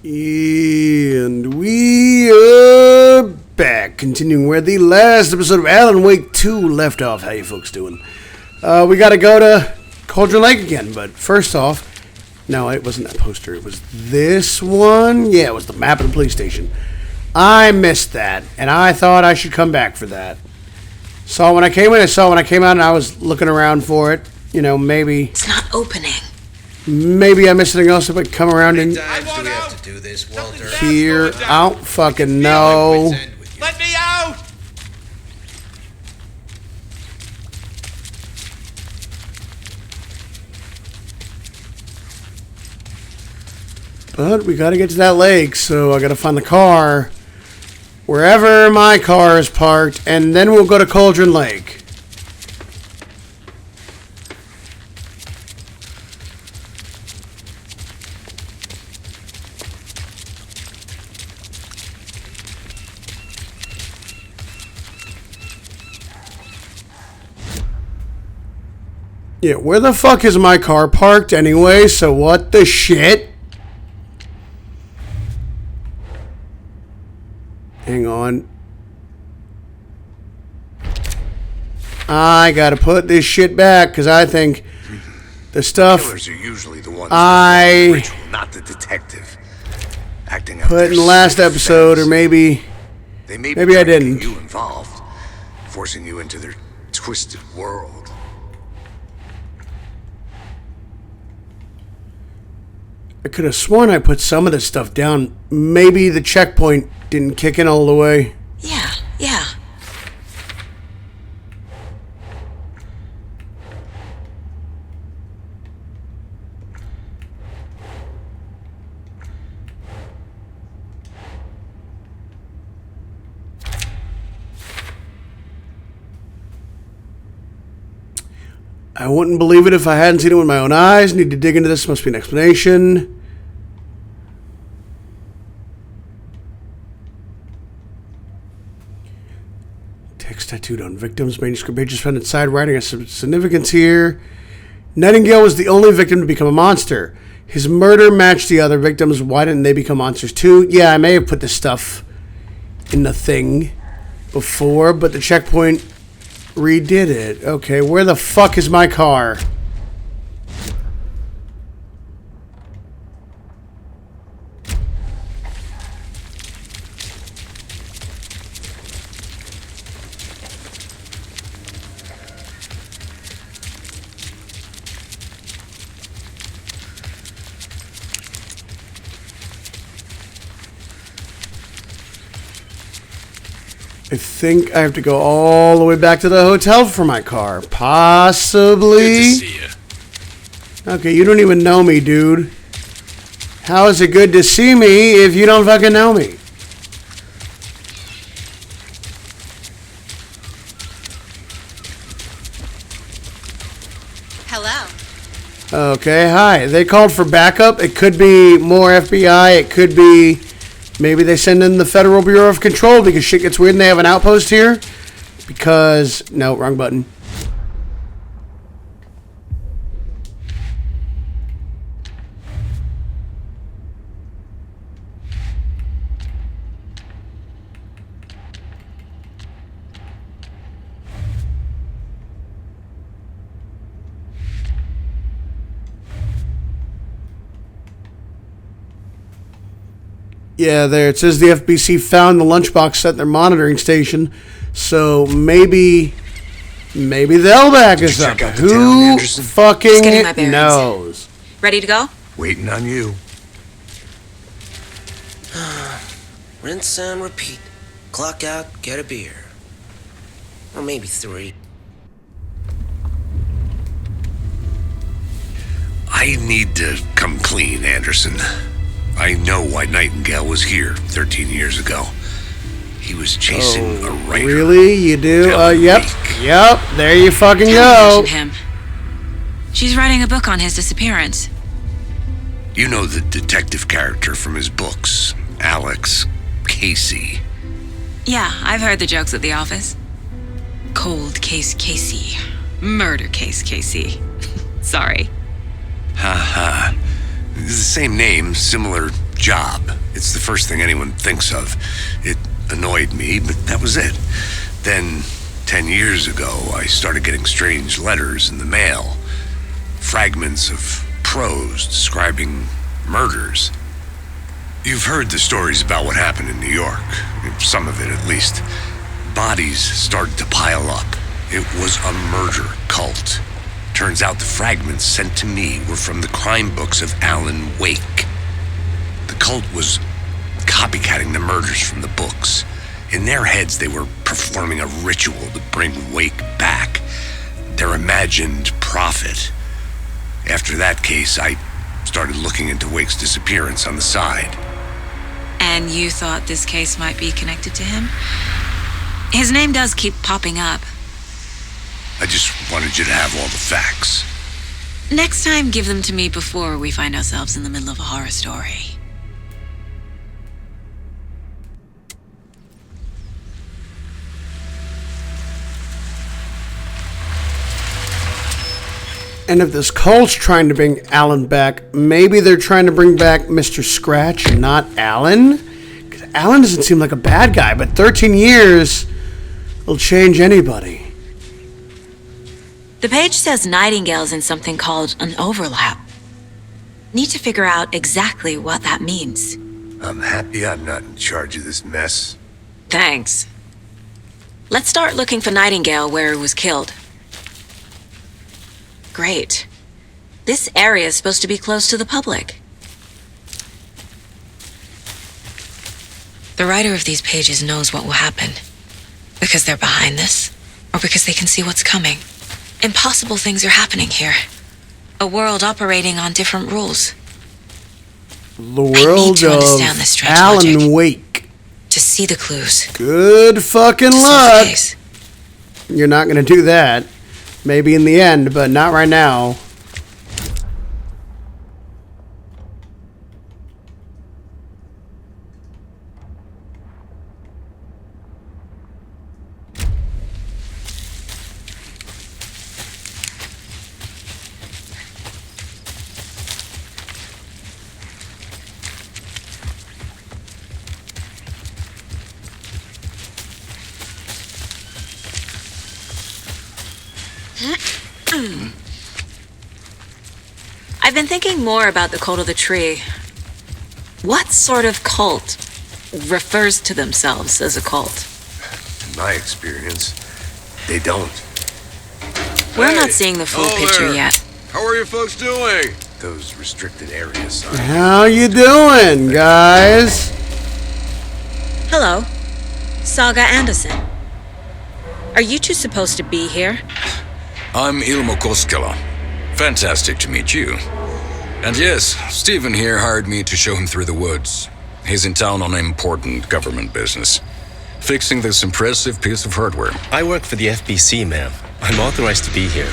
And we are back, continuing where the last episode of Alan Wake 2 left off. How you folks doing? We gotta go to Cauldron Lake again, but first off, no, it wasn't that poster, it was this one. Yeah, it was the map of the police station. I missed that, and I thought I should come back for that. Saw when I came in, I saw when I came out, and I was looking around for it. You know, maybe... It's not opening. Maybe I missed something else if I come around and times do we have to do this, Walter? here. I don't fucking know. Let me out! But we gotta get to that lake, so I gotta find the car. Wherever my car is parked, and then we'll go to Cauldron Lake. Yeah, where the fuck is my car parked anyway? So what the shit? Hang on. I gotta put this shit back because I think the stuff Killers are usually the ones I ritual, not the detective. Acting put in the last episode, or maybe maybe I didn't. You involved, forcing you into their twisted world. I could have sworn I put some of this stuff down. Maybe the checkpoint didn't kick in all the way. Yeah. I wouldn't believe it if I hadn't seen it with my own eyes. Need to dig into this. Must be an explanation. Text tattooed on victims. Manuscript pages found inside. Writing has some significance here. Nightingale was the only victim to become a monster. His murder matched the other victims. Why didn't they become monsters too? Yeah, I may have put this stuff in the thing before, but the checkpoint redid it. Okay, where the fuck is my car? I think I have to go all the way back to the hotel for my car. Possibly. Good to see you. Okay, you don't even know me, dude. How is it good to see me if you don't fucking know me? Hello. Okay, hi. They called for backup. It could be more FBI. It could be... maybe they send in the Federal Bureau of Control because shit gets weird and they have an outpost here. Because... no, wrong button. Yeah, there. It says the FBC found the lunchbox at their monitoring station. So maybe they'll back us up. Who fucking knows? Ready to go? Waiting on you. Rinse and repeat. Clock out, get a beer. Or maybe 3. I need to come clean, Anderson. I know why Nightingale was here 13 years ago. He was chasing a writer. Really? You do? Yep. Yep. There you fucking Tell go. him. She's writing a book on his disappearance. You know the detective character from his books, Alex Casey. Yeah, I've heard the jokes at the office. Cold case Casey. Murder case Casey. Sorry. Ha ha. The same name, similar job. It's the first thing anyone thinks of. It annoyed me, but that was it. Then, 10 years ago, I started getting strange letters in the mail. Fragments of prose describing murders. You've heard the stories about what happened in New York. Some of it, at least. Bodies started to pile up. It was a murder cult. Turns out the fragments sent to me were from the crime books of Alan Wake. The cult was copycatting the murders from the books. In their heads, they were performing a ritual to bring Wake back. Their imagined prophet. After that case, I started looking into Wake's disappearance on the side. And you thought this case might be connected to him? His name does keep popping up. I just wanted you to have all the facts. Next time, give them to me before we find ourselves in the middle of a horror story. And if this cult's trying to bring Alan back, maybe they're trying to bring back Mr. Scratch and not Alan? Because Alan doesn't seem like a bad guy, but 13 years will change anybody. The page says Nightingale's in something called an overlap. Need to figure out exactly what that means. I'm happy I'm not in charge of this mess. Thanks. Let's start looking for Nightingale where he was killed. Great. This area is supposed to be close to the public. The writer of these pages knows what will happen. Because they're behind this, or because they can see what's coming. Impossible things are happening here. A world operating on different rules. The world of Alan Wake. To see the clues. Good fucking luck. You're not going to do that. Maybe in the end, but not right now. I've been thinking more about the cult of the tree. What sort of cult refers to themselves as a cult? In my experience, they don't. We're not seeing the full picture yet. How are you folks doing? Those restricted areas are... How you doing, guys? Hello. Saga Anderson. Are you two supposed to be here? I'm Ilmo Koskela. Fantastic to meet you. And yes, Stephen here hired me to show him through the woods. He's in town on important government business, fixing this impressive piece of hardware. I work for the FBC, ma'am. I'm authorized to be here.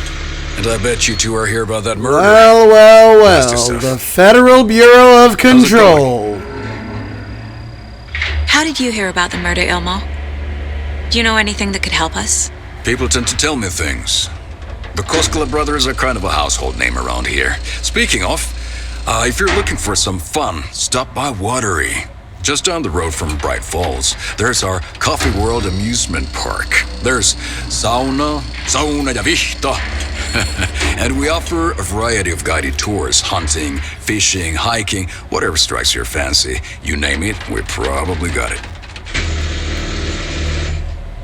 And I bet you two are here about that murder. Well, the Federal Bureau of Control. How did you hear about the murder, Ilmo? Do you know anything that could help us? People tend to tell me things. The Koskela brothers are kind of a household name around here. Speaking of, if you're looking for some fun, stop by Watery. Just down the road from Bright Falls, there's our Coffee World amusement park. There's sauna ja vihto. And we offer a variety of guided tours, hunting, fishing, hiking, whatever strikes your fancy. You name it, we probably got it.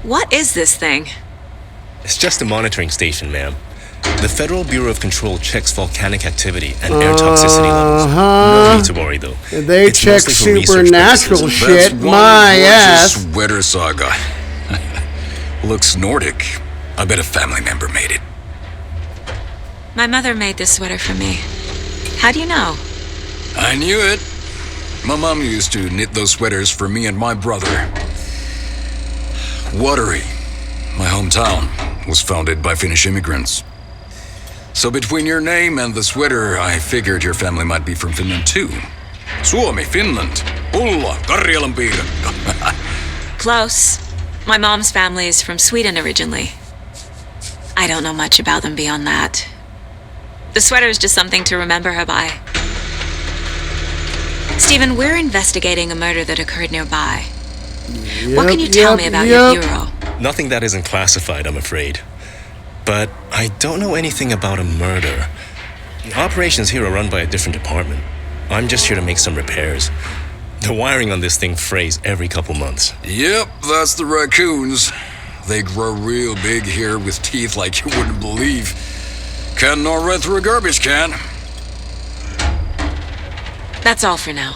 What is this thing? It's just a monitoring station, ma'am. The Federal Bureau of Control checks volcanic activity and air toxicity levels. No need to worry, though. They It's check mostly for research supernatural purposes. shit. That's My one ass. gorgeous sweater, Saga. Looks Nordic. I bet a family member made it. My mother made this sweater for me. How do you know? I knew it. My mom used to knit those sweaters for me and my brother. Watery, my hometown, was founded by Finnish immigrants. So between your name and the sweater, I figured your family might be from Finland too. Suomi, Finland. Pulla, Karjalan piirakka. Close. My mom's family is from Sweden originally. I don't know much about them beyond that. The sweater is just something to remember her by. Stephen, we're investigating a murder that occurred nearby. What can you tell me about your bureau? Nothing that isn't classified, I'm afraid. But I don't know anything about a murder. Operations here are run by a different department. I'm just here to make some repairs. The wiring on this thing frays every couple months. Yep, that's the raccoons. They grow real big here with teeth like you wouldn't believe. Can't gnaw right through a garbage can. That's all for now.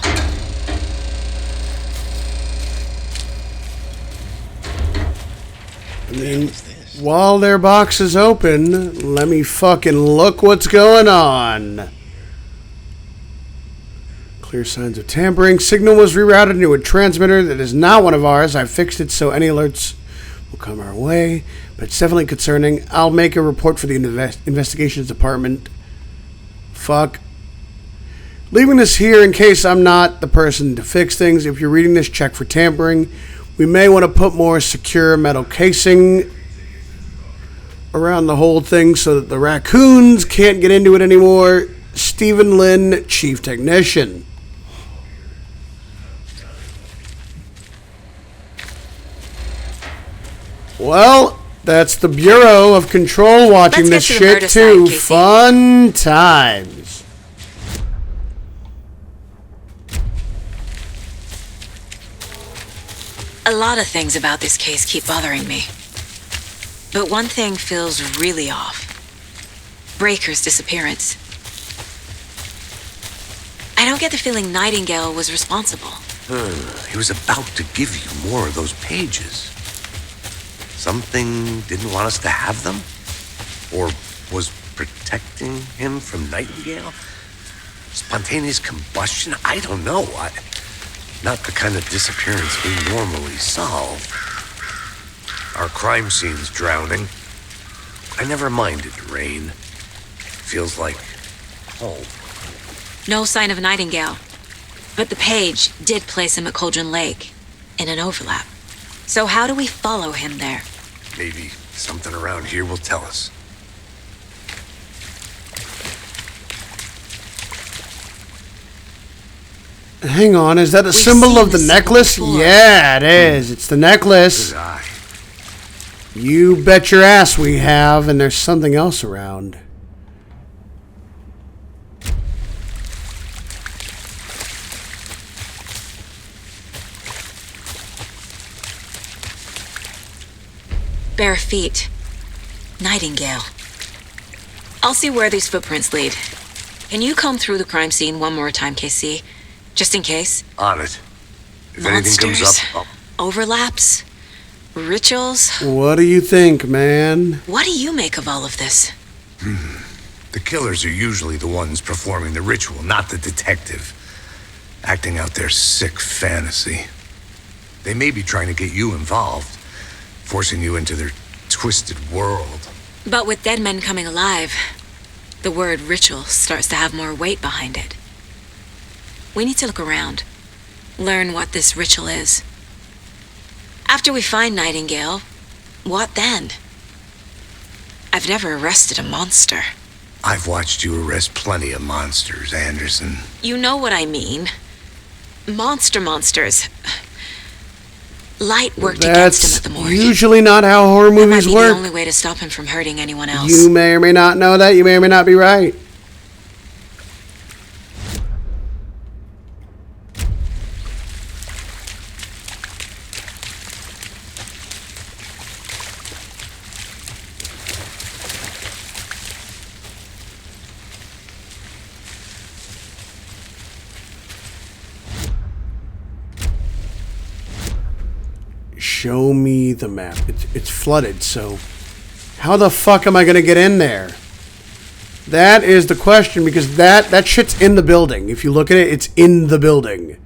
I mean, while their box is open, let me fucking look what's going on. Clear signs of tampering. Signal was rerouted into a transmitter that is not one of ours. I fixed it so any alerts will come our way, but it's definitely concerning. I'll make a report for the investigations department. Fuck. Leaving this here in case I'm not the person to fix things. If you're reading this, check for tampering. We may want to put more secure metal casing around the whole thing so that the raccoons can't get into it anymore. Stephen Lynn, Chief Technician. Well, that's the Bureau of Control watching this shit too. Fun times. A lot of things about this case keep bothering me. But one thing feels really off. Breaker's disappearance. I don't get the feeling Nightingale was responsible. He was about to give you more of those pages. Something didn't want us to have them? Or was protecting him from Nightingale? Spontaneous combustion? I don't know. Not the kind of disappearance we normally solve. Our crime scene's drowning. I never minded rain. Feels like home. No sign of Nightingale. But the page did place him at Cauldron Lake, in an overlap. So how do we follow him there? Maybe something around here will tell us. Hang on, is that a symbol of the necklace? Yeah, it is. It's the necklace. Good eye. You bet your ass we have, and there's something else around. Bare feet. Nightingale. I'll see where these footprints lead. Can you comb through the crime scene one more time, KC? Just in case? On it. If anything comes up, Overlaps? Rituals? What do you think, man? What do you make of all of this? the killers are usually the ones performing the ritual, not the detective. Acting out their sick fantasy. They may be trying to get you involved, forcing you into their twisted world. But with dead men coming alive, the word ritual starts to have more weight behind it. We need to look around, learn what this ritual is. After we find Nightingale, what then? I've never arrested a monster. I've watched you arrest plenty of monsters, Anderson. You know what I mean. Monsters. Light worked against him at the morgue. That's usually not how horror movies that might be work. the only way to stop him from hurting anyone else. You may or may not know that. You may or may not be right. Show me the map. It's flooded, so how the fuck am I gonna get in there? That is the question, because that shit's in the building. If you look at it, it's in the building.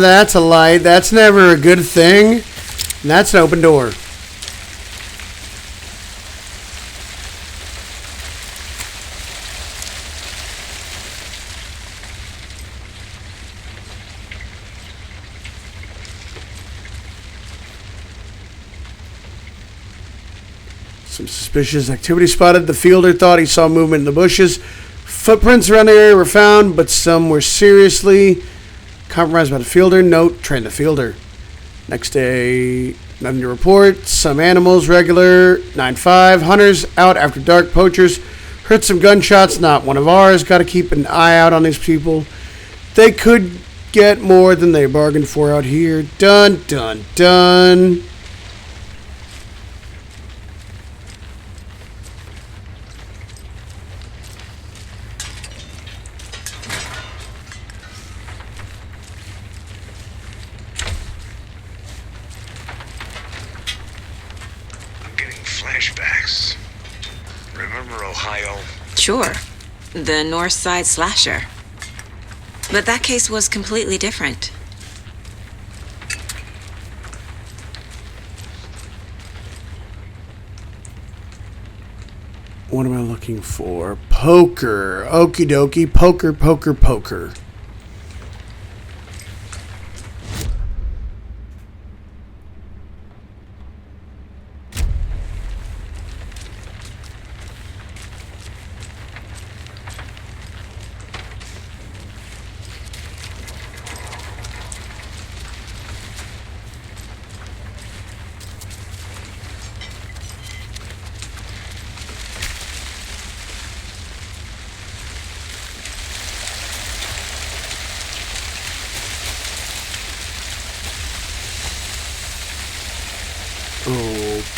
That's a light. That's never a good thing. And that's an open door. Some suspicious activity spotted. The fielder thought he saw movement in the bushes. Footprints around the area were found, but some were seriously compromised by the fielder. Note, train the fielder. Next day, nothing to report. Some animals, regular. 9-5. Hunters out after dark. Poachers. Heard some gunshots, not one of ours. Got to keep an eye out on these people. They could get more than they bargained for out here. Dun, dun, dun. I'm getting flashbacks. Remember Ohio? Sure. The North Side Slasher. But that case was completely different. What am I looking for? Poker. Okie dokie. Poker, poker, poker.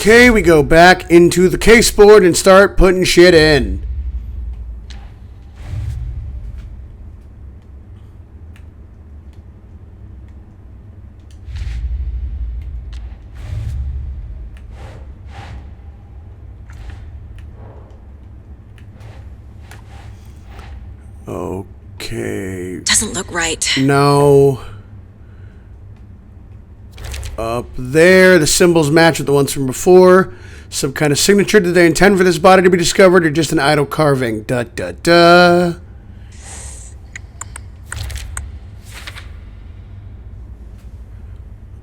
Okay, we go back into the case board and start putting shit in. Okay. Doesn't look right. No. Up there, the symbols match with the ones from before. Some kind of signature. Did they intend for this body to be discovered or just an idle carving? Da da da.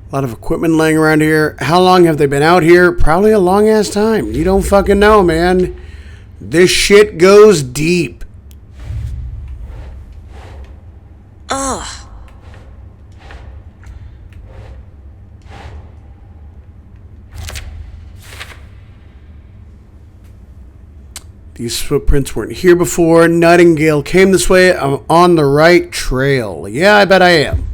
A lot of equipment laying around here. How long have they been out here? Probably a long ass time. You don't fucking know, man. This shit goes deep. Ugh. These footprints weren't here before. Nightingale came this way. I'm on the right trail. Yeah, I bet I am.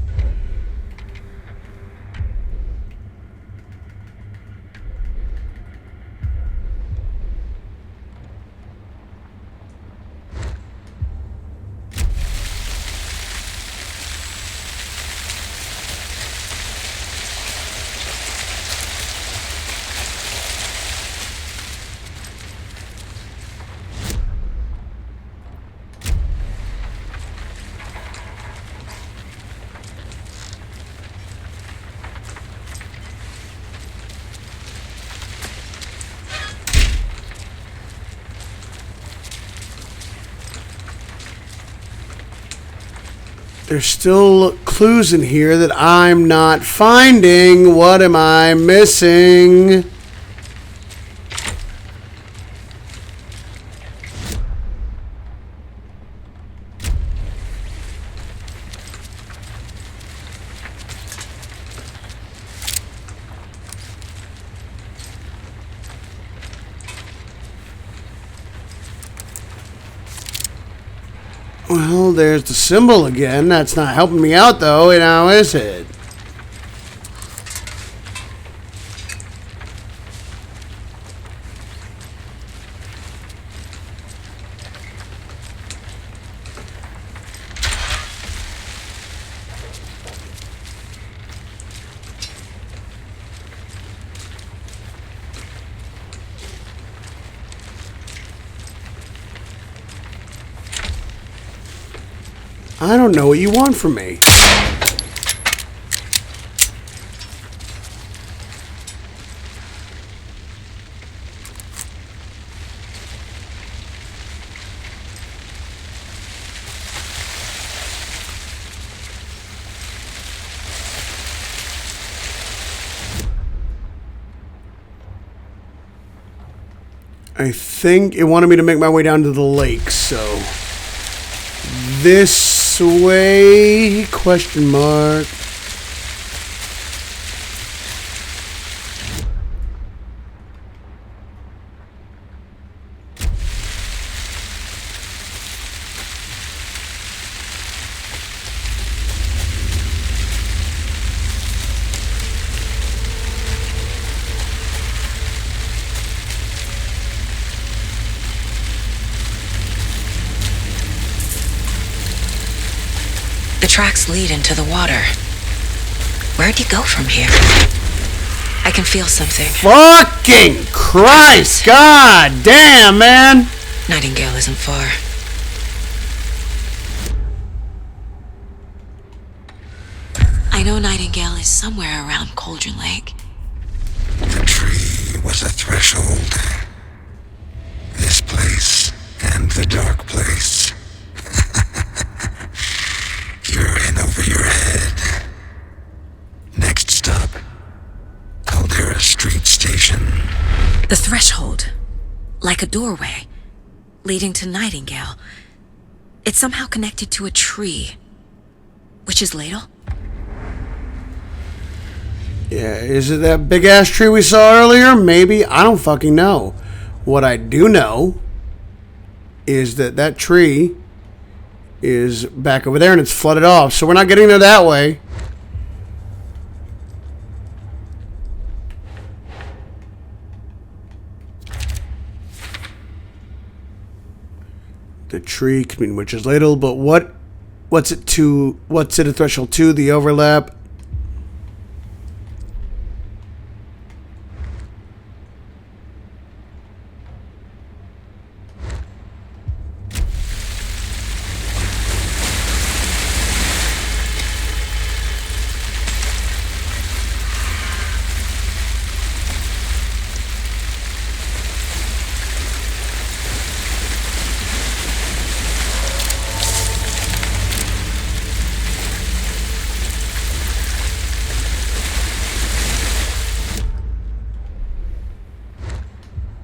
There's still clues in here that I'm not finding. What am I missing? Well, there's the symbol again. That's not helping me out, though, now is it? I don't know what you want from me. I think it wanted me to make my way down to the lake, so this way, question mark. The tracks lead into the water. Where'd he go from here? I can feel something. Fucking Christ! God damn, man! Nightingale isn't far. I know Nightingale is somewhere around Cauldron Lake. The tree was a threshold. This place and the dark place. You're in over your head. Next stop, Caldera Street Station. The threshold. Like a doorway. Leading to Nightingale. It's somehow connected to a tree. Witch's Ladle? Yeah, is it that big ass tree we saw earlier? Maybe. I don't fucking know. What I do know is that that tree is back over there and it's flooded off, so we're not getting there that way. The tree could mean Witch's Ladle, but what's it a threshold to? The overlap.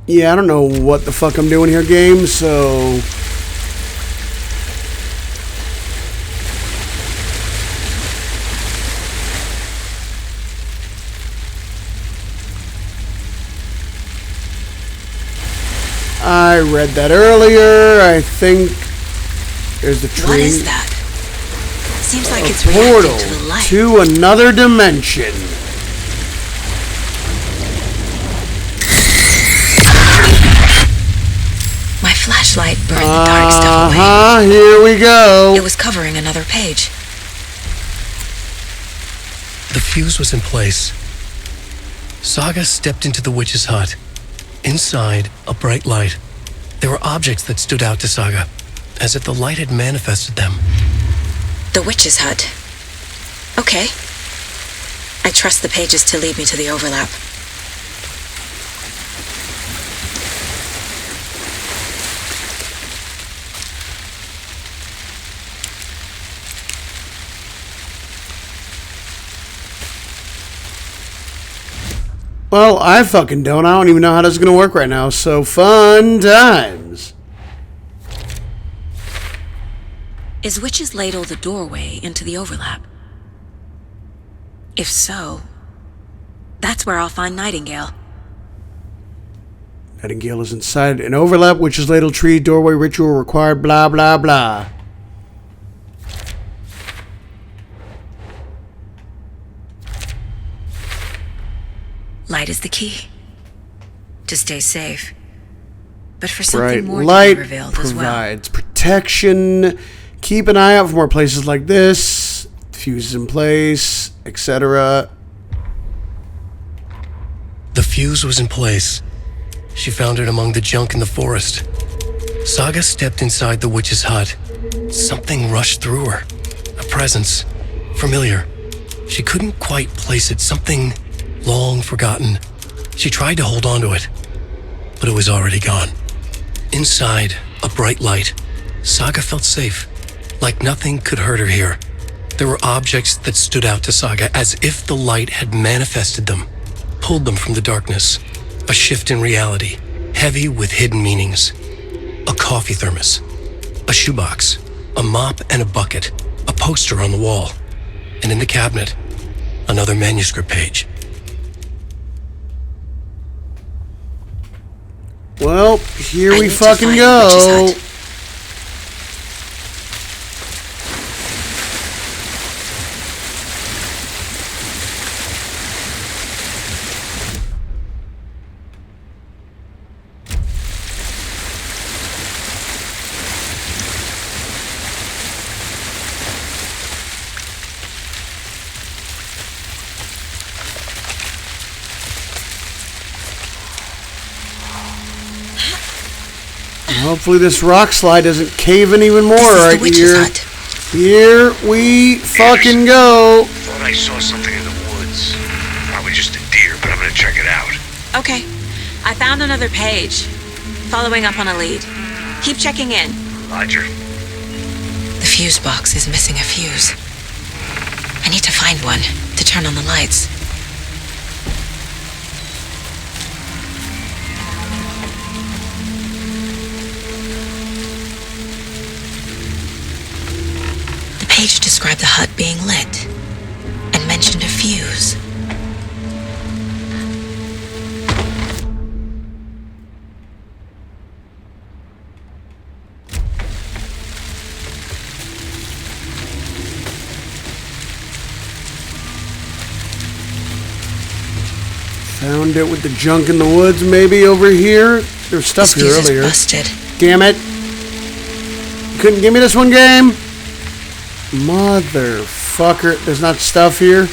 Yeah, I don't know what the fuck I'm doing here, game, so... I read that earlier. I think there's the tree. What is that? Seems like it's Portal reacting to the light. to another dimension. My flashlight burned the dark stuff away. Here we go. It was covering another page. The fuse was in place. Saga stepped into the witch's hut. Inside, a bright light. There were objects that stood out to Saga, as if the light had manifested them. The witch's hut. Okay. I trust the pages to lead me to the overlap. Well, I fucking don't. I don't even know how this is going to work right now. So, fun times. Is Witch's Ladle the doorway into the overlap? If so, that's where I'll find Nightingale. Nightingale is inside an overlap, Witch's Ladle tree, doorway ritual required, blah, blah, blah. Light is the key. To stay safe. But for something more light to be revealed as well. provides protection. Keep an eye out for more places like this. Fuses in place, etc. The fuse was in place. She found it among the junk in the forest. Saga stepped inside the witch's hut. Something rushed through her. A presence. Familiar. She couldn't quite place it. Something long forgotten. She tried to hold on to it, but it was already gone. Inside, a bright light. Saga felt safe, like nothing could hurt her here. There were objects that stood out to Saga as if the light had manifested them, pulled them from the darkness. A shift in reality, heavy with hidden meanings. A coffee thermos, a shoebox, a mop and a bucket, a poster on the wall, and in the cabinet, another manuscript page. Well, here I we need to fucking find go. the witch's hut. Hopefully this rock slide doesn't cave in even more This is right the witch's here. hut. Here we fucking go. Thought I saw something in the woods. Probably just a deer, but I'm gonna check it out. Okay. I found another page. Following up on a lead. Keep checking in. Roger. The fuse box is missing a fuse. I need to find one to turn on the lights. The page described the hut being lit and mentioned a fuse. Found it with the junk in the woods, maybe over here. There's stuff This here fuse is earlier. busted. Damn it. Couldn't give me this one, game? Motherfucker. There's not stuff here.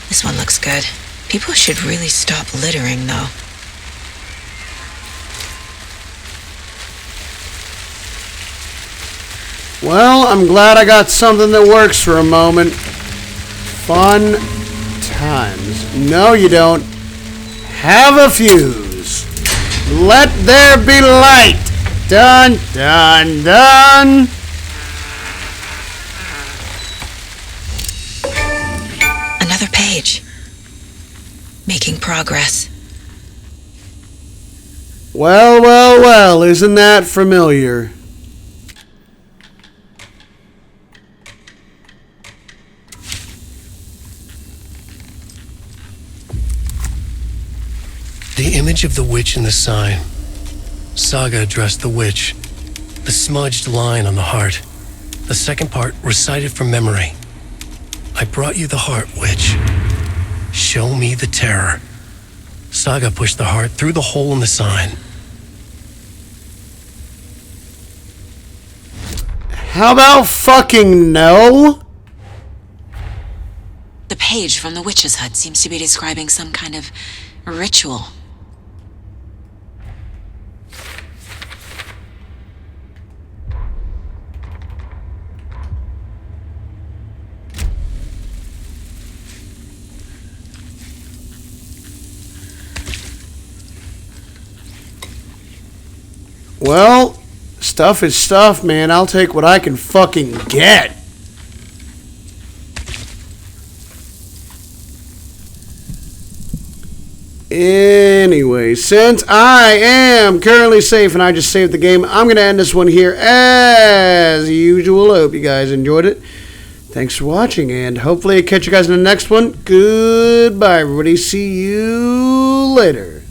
This one looks good. People should really stop littering, though. Well, I'm glad I got something that works for a moment. Fun times. No, you don't. Have a fuse. Let there be light. Dun, dun, dun. Another page. Making progress. Well, well, well. Isn't that familiar? The image of the witch in the sign. Saga addressed the witch. The smudged line on the heart. The second part recited from memory. I brought you the heart, witch. Show me the terror. Saga pushed the heart through the hole in the sign. How about fucking no? The page from the witch's hut seems to be describing some kind of ritual. Well, stuff is stuff, man. I'll take what I can fucking get. Anyway, since I am currently safe and I just saved the game, I'm going to end this one here as usual. I hope you guys enjoyed it. Thanks for watching, and hopefully I catch you guys in the next one. Goodbye, everybody. See you later.